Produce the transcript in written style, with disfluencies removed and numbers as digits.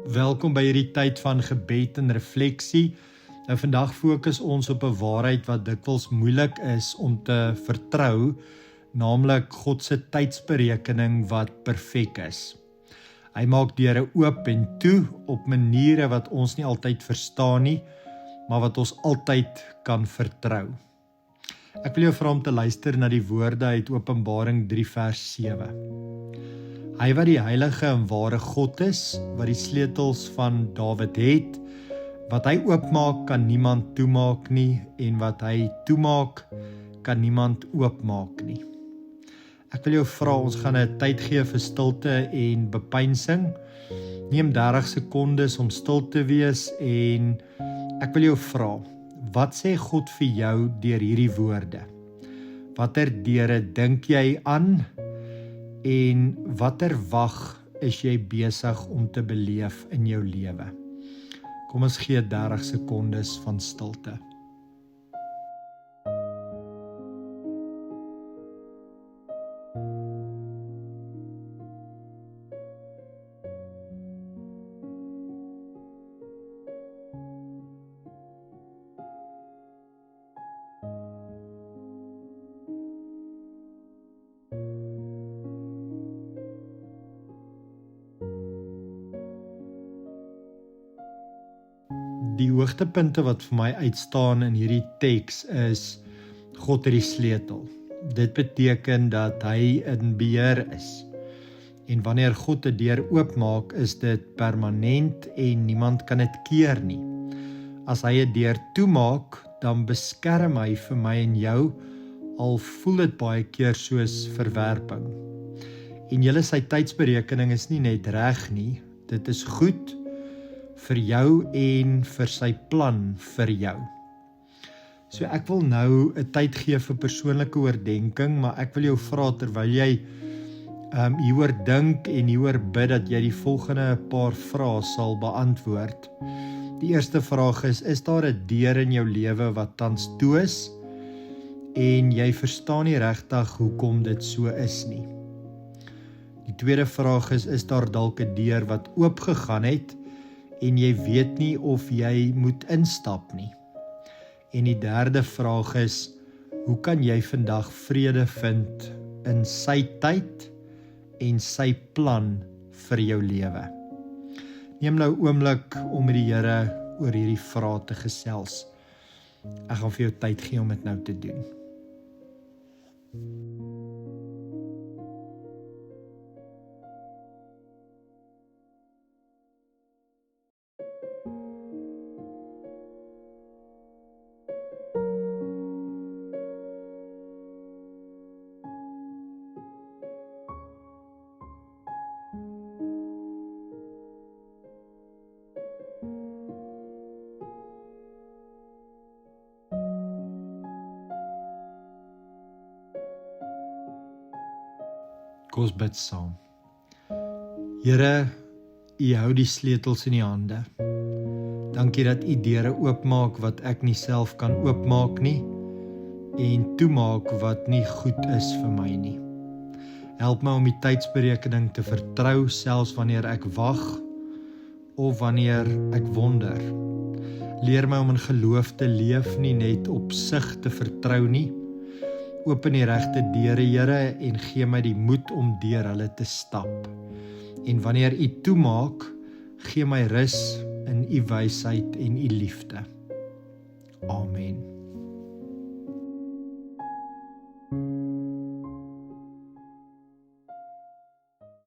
Welkom by hierdie tyd van gebed en refleksie. Nou vandag fokus ons op 'n waarheid wat dikwels moeilik is om te vertrou, naamlik God se tydsberekening wat perfek is. Hy maak deure oop en toe op maniere wat ons nie altyd verstaan nie, maar wat ons altyd kan vertrou. Ek wil jou vra om te luister na die woorde uit Openbaring 3 vers 7. Hy wat die heilige en ware God is, wat die sleutels van Dawid het, wat hy oopmaak kan niemand toemaak nie, en wat hy toemaak kan niemand oopmaak nie. Ek wil jou vra, ons gaan 'n tyd gee vir stilte en bepeinsing. Neem 30 sekondes om stil te wees en ek wil jou vra, wat sê God vir jou deur hierdie woorde? Watter deure dink jy aan? En watter wag is jy besig om te beleef in jou lewe? Kom ons gee 30 sekondes van stilte. Die hoogtepunte wat vir my uitstaan in hierdie teks is God het die sleutel. Dit beteken dat hy in beheer is. En wanneer God 'n deur oopmaak, is dit permanent en niemand kan dit keer nie. As hy 'n deur toemaak, dan beskerm hy vir my en jou, al voel dit baie keer soos verwerping. En julle sy tydsberekening is nie net reg nie, dit is goed vir jou en vir sy plan vir jou. So ek wil nou 'n tyd gee vir persoonlike oordeenking, maar ek wil jou vra terwyl jy hieroor dink en hieroor bid dat jy die volgende paar vrae sal beantwoord. Die eerste vraag is daar 'n deur in jou lewe wat tans toe is en jy verstaan nie regtig hoekom dit so is nie? Die tweede vraag is daar dalk 'n deur wat oopgegaan het en jy weet nie of jy moet instap nie? En die derde vraag is, hoe kan jy vandag vrede vind in sy tyd en sy plan vir jou lewe? Neem nou 'n oomblik om met die Here oor hierdie vrae te gesels. Ek gaan vir jou tyd gee om dit nou te doen. Kom ons bid saam. Here, U hou die sleutels in U hande. Dankie dat U deure oopmaak wat ek nie self kan oopmaak nie en toemaak wat nie goed is vir my nie. Help my om die tydsberekening te vertrou selfs wanneer ek wag of wanneer ek wonder. Leer my om in geloof te leef, nie net op sig te vertrou nie. Open die regte deure, Here, en gee my die moed om deur hulle te stap. En wanneer U toemaak, gee my rus in U wysheid en U liefde. Amen.